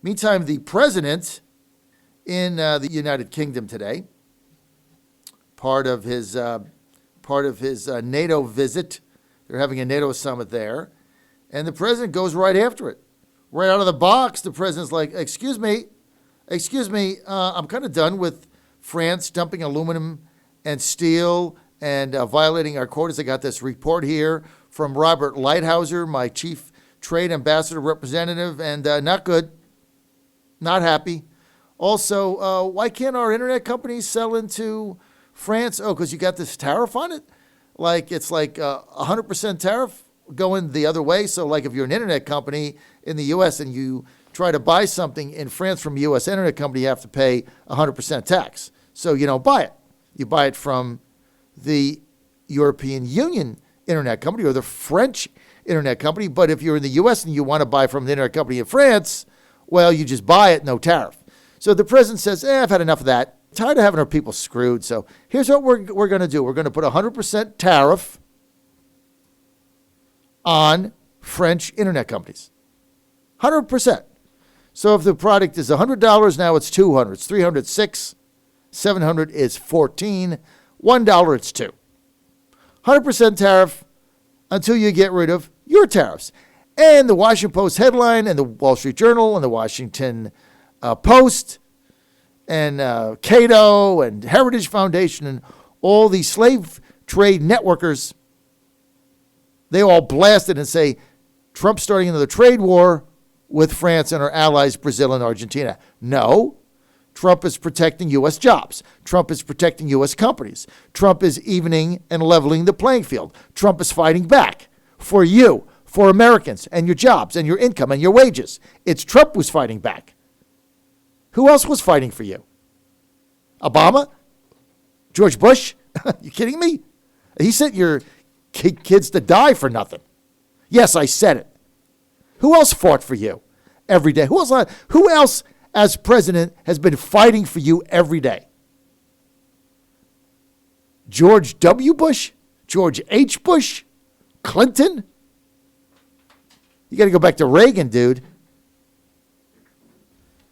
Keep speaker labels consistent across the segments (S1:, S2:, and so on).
S1: Meantime, the president in the United Kingdom today, part of his NATO visit, they're having a NATO summit there, and the president goes right after it. Right out of the box, the president's like, excuse me, I'm kind of done with France dumping aluminum and steel and violating our quotas. I got this report here from Robert Lighthizer, my chief trade ambassador representative, and not good, not happy. Also, why can't our internet companies sell into France? Oh, because you got this tariff on it? Like, it's like 100% tariff going the other way. So, like, if you're an internet company in the U.S. and you try to buy something in France from a U.S. internet company, you have to pay 100% tax. So you don't buy it. You buy it from the European Union internet company or the French internet company. But if you're in the U.S. and you want to buy from the internet company in France, well, you just buy it, no tariff. So the president says, I've had enough of that. Tired of having our people screwed. So here's what we're going to do. We're going to put 100% tariff on French internet companies. 100%. So if the product is $100, now it's $200. It's $306. $700 is $14. $1, it's $2. 100% tariff until you get rid of your tariffs. And the Washington Post headline and the Wall Street Journal and the Washington Post and Cato and Heritage Foundation and all these slave trade networkers, they all blasted and say, Trump's starting another trade war with France and our allies, Brazil and Argentina. No, Trump is protecting U.S. jobs. Trump is protecting U.S. companies. Trump is evening and leveling the playing field. Trump is fighting back for you, for Americans and your jobs and your income and your wages. It's Trump who's fighting back. Who else was fighting for you? Obama? George Bush? You kidding me? He sent your kids to die for nothing. Yes, I said it. Who else fought for you every day? Who else as president has been fighting for you every day? George W. Bush? George H. Bush? Clinton? You got to go back to Reagan, dude.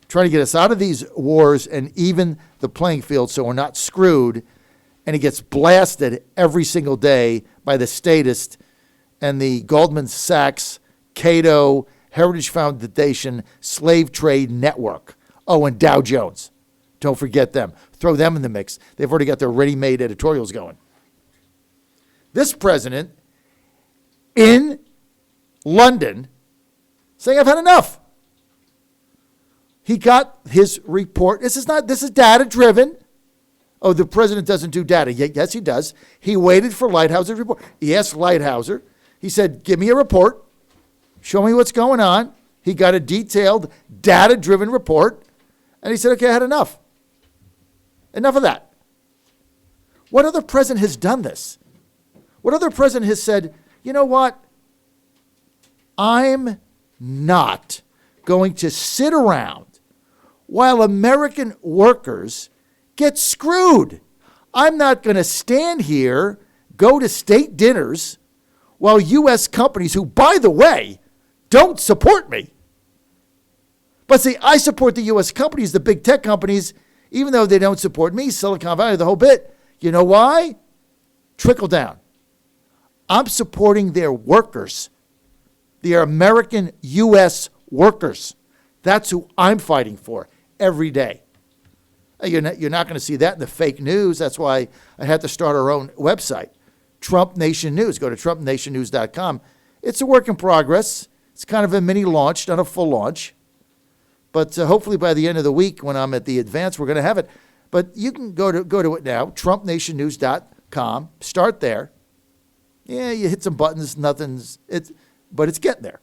S1: Trying to get us out of these wars and even the playing field so we're not screwed. And it gets blasted every single day by the statists and the Goldman Sachs, Cato, Heritage Foundation, Slave Trade Network. Oh, and Dow Jones. Don't forget them. Throw them in the mix. They've already got their ready-made editorials going. This president in London saying, I've had enough. He got his report. This is data-driven. Oh, the president doesn't do data. Yes, he does. He waited for Lighthizer's report. He asked Lighthizer. He said, give me a report. Show me what's going on. He got a detailed, data-driven report. And he said, okay, I had enough. Enough of that. What other president has done this? What other president has said, you know what? I'm not going to sit around while American workers get screwed. I'm not going to stand here, go to state dinners, while U.S. companies, who, by the way, don't support me. But see, I support the U.S. companies, the big tech companies, even though they don't support me, Silicon Valley, the whole bit. You know why? Trickle down. I'm supporting their workers. Their American U.S. workers. That's who I'm fighting for every day. You're not going to see that in the fake news. That's why I had to start our own website, Trump Nation News. Go to TrumpNationNews.com. It's a work in progress. It's kind of a mini launch, not a full launch. But hopefully by the end of the week, when I'm at the advance, we're going to have it. But you can go to it now, TrumpNationNews.com. Start there. Yeah, you hit some buttons, but it's getting there.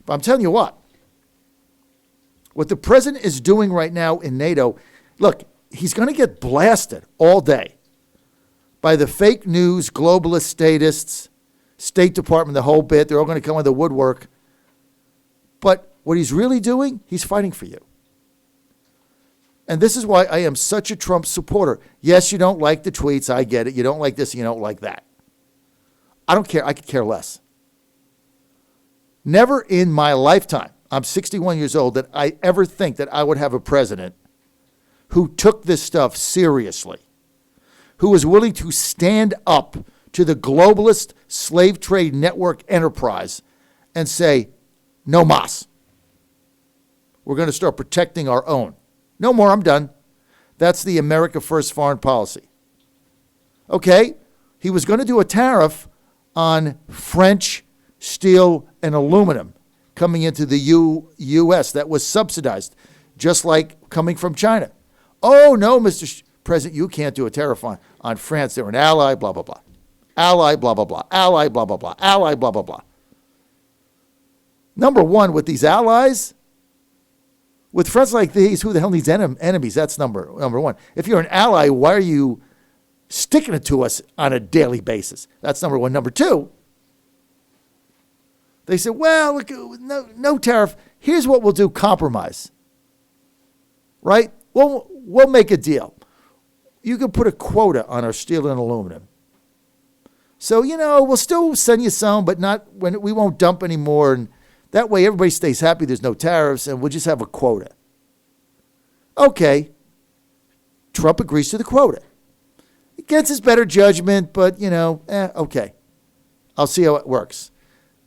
S1: But I'm telling you what the president is doing right now in NATO, look, he's going to get blasted all day by the fake news, globalist statists, State Department, the whole bit. They're all going to come with the woodwork. But what he's really doing, he's fighting for you. And this is why I am such a Trump supporter. Yes, you don't like the tweets. I get it. You don't like this. You don't like that. I don't care. I could care less. Never in my lifetime, I'm 61 years old, that I ever think that I would have a president who took this stuff seriously, who was willing to stand up to the globalist slave trade network enterprise and say, no mas. We're going to start protecting our own. No more, I'm done. That's the America First foreign policy. Okay, he was going to do a tariff on French steel and aluminum coming into the U.S. that was subsidized, just like coming from China. Oh, no, Mr. President, you can't do a tariff on France. They're an ally, blah, blah, blah. Ally, blah, blah, blah. Ally, blah, blah, blah. Ally, blah, blah, blah. Number one, with these allies, with friends like these, who the hell needs enemies? That's number one. If you're an ally, why are you sticking it to us on a daily basis? That's number one. Number two, they said, well, look, no tariff. Here's what we'll do, compromise. Right? We'll make a deal. You can put a quota on our steel and aluminum. So, we'll still send you some, but not when we won't dump anymore. And that way everybody stays happy. There's no tariffs, and we'll just have a quota. Okay. Trump agrees to the quota. Against his better judgment, but, okay. I'll see how it works.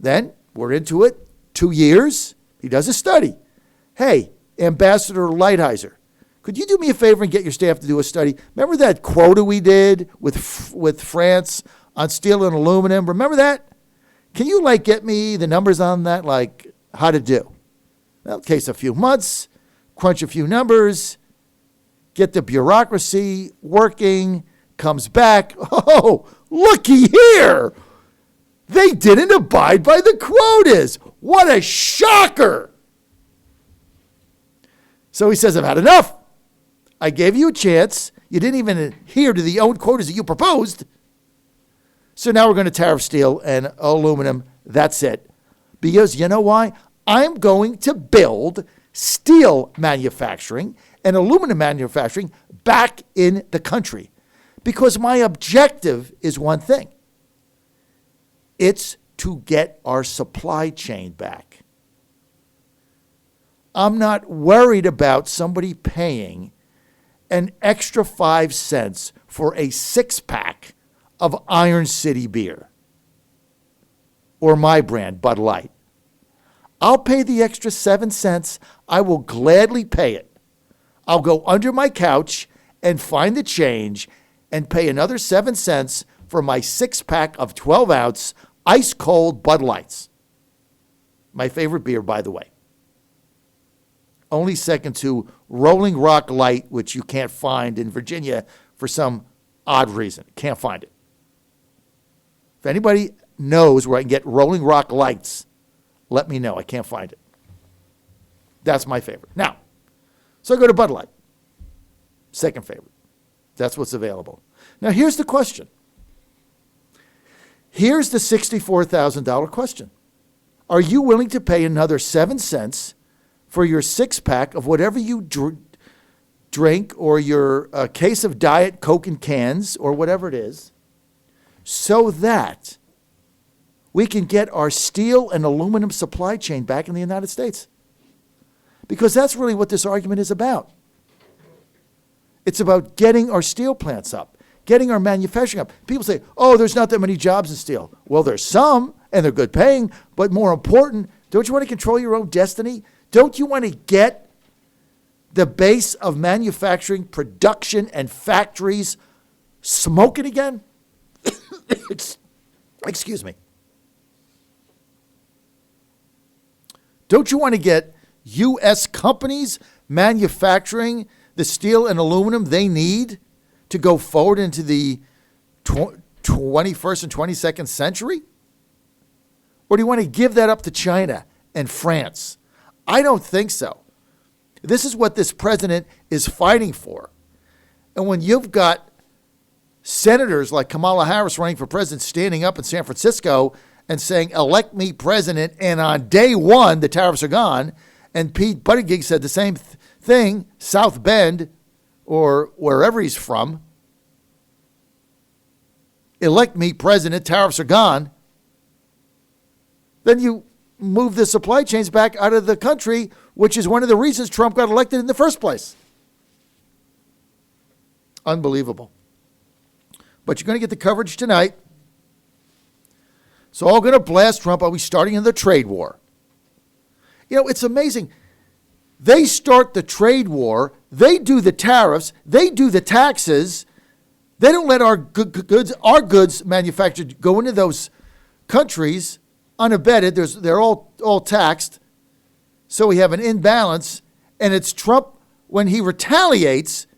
S1: Then we're into it. 2 years. He does a study. Hey, Ambassador Lighthizer, could you do me a favor and get your staff to do a study? Remember that quota we did with France on steel and aluminum? Remember that? Can you get me the numbers on that, how to do? Well, it takes a few months, crunch a few numbers, get the bureaucracy working, comes back. Oh, looky here. They didn't abide by the quotas. What a shocker. So he says, I've had enough. I gave you a chance. You didn't even adhere to the own quotas that you proposed. So now we're going to tariff steel and aluminum. That's it. Because you know why? I'm going to build steel manufacturing and aluminum manufacturing back in the country. Because my objective is one thing. It's to get our supply chain back. I'm not worried about somebody paying an extra 5 cents for a 6-pack of Iron City beer or my brand, Bud Light. I'll pay the extra 7 cents. I will gladly pay it. I'll go under my couch and find the change and pay another 7 cents for my 6-pack of 12-ounce ice-cold Bud Lights. My favorite beer, by the way. Only second to Rolling Rock Light, which you can't find in Virginia for some odd reason. Can't find it. If anybody knows where I can get Rolling Rock Lights, let me know. I can't find it. That's my favorite. Now, so I go to Bud Light. Second favorite. That's what's available. Now, here's the question. Here's the $64,000 question. Are you willing to pay another 7 cents for your 6-pack of whatever you drink or your case of Diet Coke in cans or whatever it is, so that we can get our steel and aluminum supply chain back in the United States? Because that's really what this argument is about. It's about getting our steel plants up, getting our manufacturing up. People say, oh, there's not that many jobs in steel. Well, there's some, and they're good paying, but more important, don't you want to control your own destiny? Don't you want to get the base of manufacturing, production, and factories smoking again? Excuse me. Don't you want to get U.S. companies manufacturing the steel and aluminum they need to go forward into the 21st and 22nd century? Or do you want to give that up to China and France? I don't think so. This is what this president is fighting for. And when you've got senators like Kamala Harris running for president standing up in San Francisco and saying, elect me president, and on day one, the tariffs are gone, and Pete Buttigieg said the same thing, South Bend, or wherever he's from, elect me president, tariffs are gone, then you move the supply chains back out of the country, which is one of the reasons Trump got elected in the first place. Unbelievable. But you're going to get the coverage tonight. So all going to blast Trump. Are we starting in the trade war? You know, it's amazing. They start the trade war. They do the tariffs. They do the taxes. They don't let our goods manufactured go into those countries unabated. They're all taxed. So we have an imbalance. And it's Trump, when he retaliates,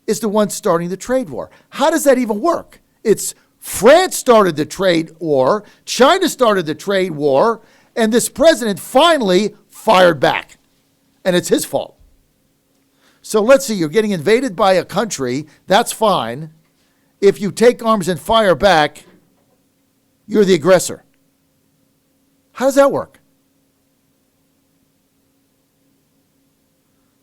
S1: is the one starting the trade war. How does that even work? It's France started the trade war, China started the trade war, and this president finally fired back. And it's his fault. So let's see, you're getting invaded by a country, that's fine. If you take arms and fire back, you're the aggressor. How does that work?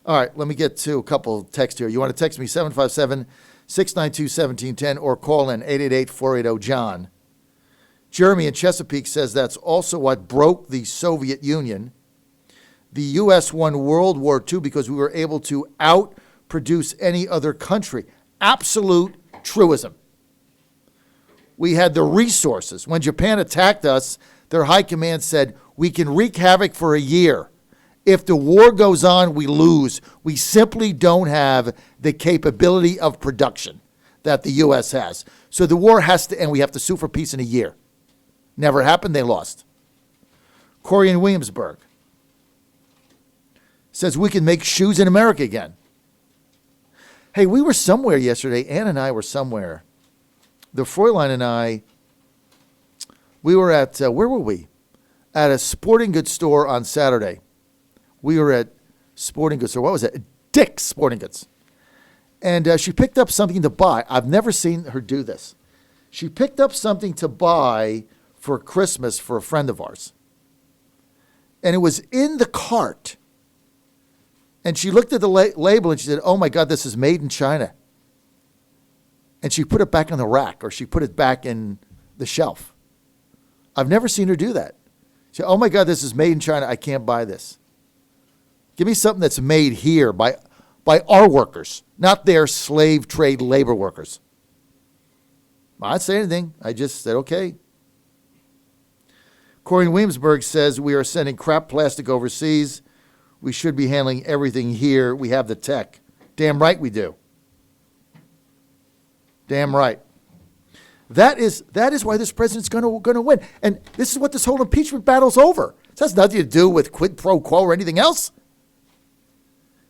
S1: All right, let me get to a couple texts here. You want to text me 757-692-1710 or call in 888-480-JOHN. Jeremy in Chesapeake says that's also what broke the Soviet Union. The U.S. won World War II because we were able to outproduce any other country. Absolute truism. We had the resources. When Japan attacked us, their high command said, we can wreak havoc for a year. If the war goes on, we lose. We simply don't have the capability of production that the U.S. has. So the war has to end. We have to sue for peace in a year. Never happened. They lost. Corey in Williamsburg says we can make shoes in America again. Hey, we were somewhere yesterday. Ann and I were somewhere. The Fräulein and I, we were at, where were we? At a sporting goods store on Saturday. We were at sporting goods store. What was it? Dick's Sporting Goods. And she picked up something to buy. I've never seen her do this. She picked up something to buy for Christmas for a friend of ours. And it was in the cart. And she looked at the label and she said, oh my God, this is made in China. And she put it back on the rack, or she put it back in the shelf. I've never seen her do that. She said, oh my God, this is made in China. I can't buy this. Give me something that's made here by our workers, not their slave trade labor workers. I didn't say anything. I just said, okay. Corey in Williamsburg says, we are sending crap plastic overseas. We should be handling everything here. We have the tech. Damn right we do. Damn right. That is why this president's going to win. And this is what this whole impeachment battle's over. This has nothing to do with quid pro quo or anything else.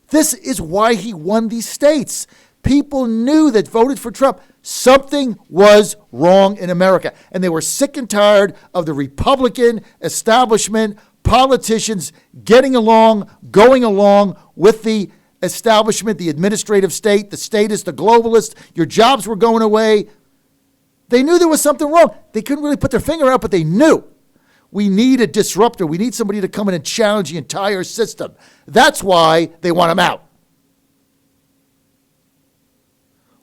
S1: This is why he won these states. People knew that voted for Trump. Something was wrong in America. And they were sick and tired of the Republican establishment, politicians getting along, going along with the establishment, the administrative state, the statist, the globalist. Your jobs were going away. They knew there was something wrong. They couldn't really put their finger out, but they knew. We need a disruptor. We need somebody to come in and challenge the entire system. That's why they want him out.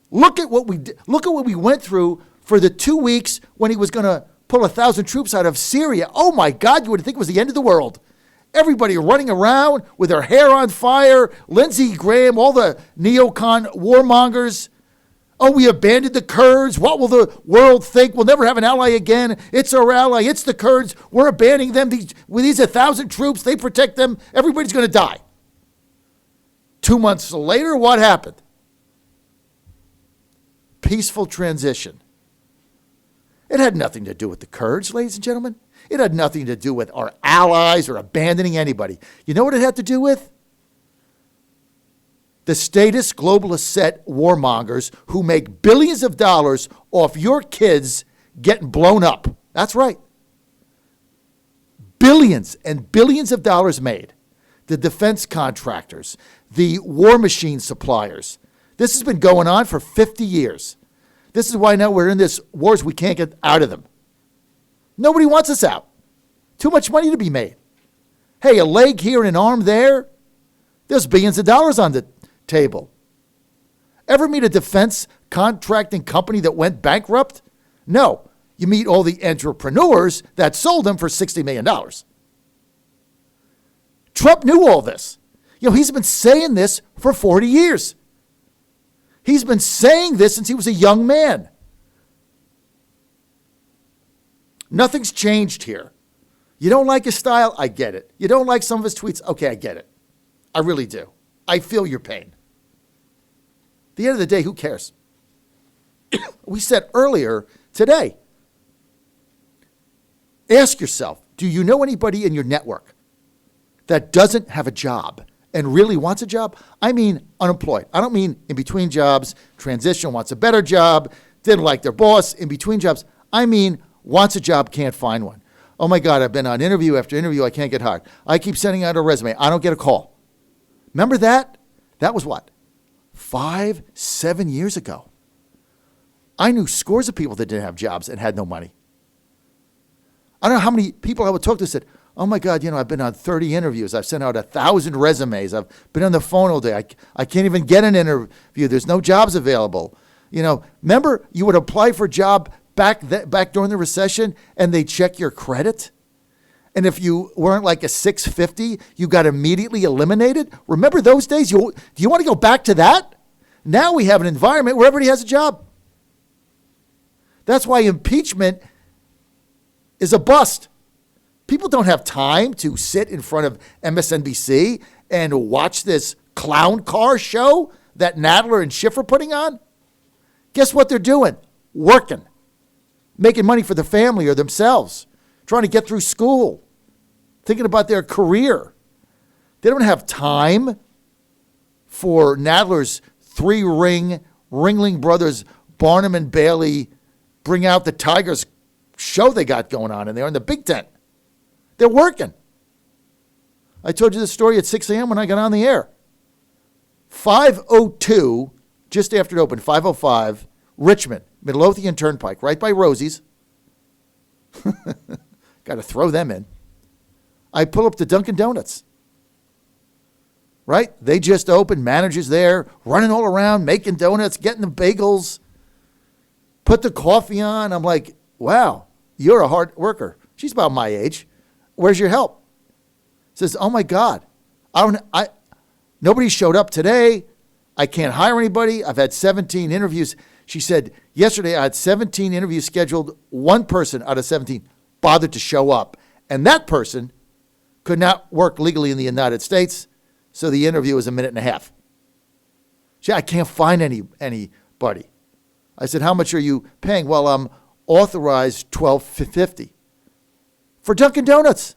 S1: Look at what we did. Look at what we went through for the 2 weeks when he was going to pull 1,000 troops out of Syria. Oh my God, you would think it was the end of the world. Everybody running around with their hair on fire. Lindsey Graham, all the neocon warmongers. Oh, we abandoned the Kurds. What will the world think? We'll never have an ally again. It's our ally. It's the Kurds. We're abandoning them. With these 1,000 troops, they protect them. Everybody's going to die. 2 months later, what happened? Peaceful transition. It had nothing to do with the Kurds, ladies and gentlemen. It had nothing to do with our allies or abandoning anybody. You know what it had to do with? The statist, globalist set warmongers who make billions of dollars off your kids getting blown up. That's right. Billions and billions of dollars made. The defense contractors, the war machine suppliers. This has been going on for 50 years. This is why now we're in this wars we can't get out of them. Nobody wants us out. Too much money to be made. Hey, a leg here and an arm there. There's billions of dollars on the table. Ever meet a defense contracting company that went bankrupt? No. You meet all the entrepreneurs that sold them for $60 million. Trump knew all this. He's been saying this for 40 years. He's been saying this since he was a young man. Nothing's changed here. You don't like his style? I get it. You don't like some of his tweets? Okay, I get it. I really do. I feel your pain. At the end of the day, who cares? We said earlier today, ask yourself, do you know anybody in your network that doesn't have a job and really wants a job? I mean unemployed. I don't mean in between jobs, transition, wants a better job, didn't like their boss, in between jobs. I mean wants a job, can't find one. Oh my God, I've been on interview after interview, I can't get hired. I keep sending out a resume, I don't get a call. Remember that? That was what? 5-7 years ago. I knew scores of people that didn't have jobs and had no money. I don't know how many people I would talk to said, oh my God, I've been on 30 interviews. I've sent out 1,000 resumes. I've been on the phone all day. I can't even get an interview. There's no jobs available. Remember you would apply for a job back during the recession and they check your credit? And if you weren't like a 650, you got immediately eliminated? Remember those days? Do you want to go back to that? Now we have an environment where everybody has a job. That's why impeachment is a bust. People don't have time to sit in front of MSNBC and watch this clown car show that Nadler and Schiff are putting on. Guess what they're doing? Working. Making money for their family or themselves. Trying to get through school. Thinking about their career. They don't have time for Nadler's 3-ring Ringling Brothers, Barnum and Bailey, bring out the Tigers show they got going on in there in the Big Tent. They're working. I told you this story at 6 a.m. when I got on the air. 5:02, just after it opened, 5:05, Richmond, Midlothian Turnpike, right by Rosie's. Got to throw them in. I pull up to Dunkin' Donuts. Right? They just opened, managers there, running all around, making donuts, getting the bagels, put the coffee on. I'm like, wow, you're a hard worker. She's about my age. Where's your help? Says, oh my God, nobody showed up today. I can't hire anybody. I've had 17 interviews. She said, yesterday I had 17 interviews scheduled. One person out of 17 bothered to show up. And that person could not work legally in the United States. So the interview was a minute and a half. She said, I can't find anybody. I said, how much are you paying? Well, I'm authorized $12.50 for Dunkin' Donuts.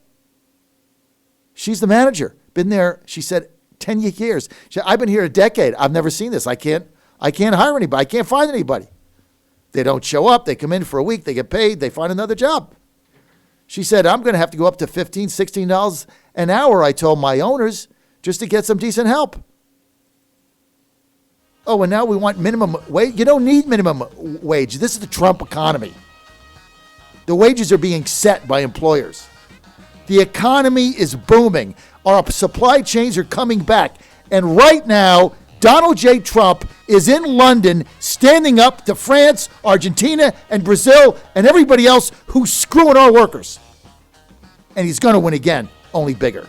S1: She's the manager. Been there, she said, 10 years. She said, I've been here a decade. I've never seen this. I can't hire anybody. I can't find anybody. They don't show up. They come in for a week. They get paid. They find another job. She said, I'm going to have to go up to $15, $16 an hour, I told my owners, just to get some decent help. Oh, and now we want minimum wage. You don't need minimum wage. This is the Trump economy. The wages are being set by employers. The economy is booming. Our supply chains are coming back. And right now, Donald J. Trump is in London standing up to France, Argentina, and Brazil, and everybody else who's screwing our workers. And he's going to win again, only bigger.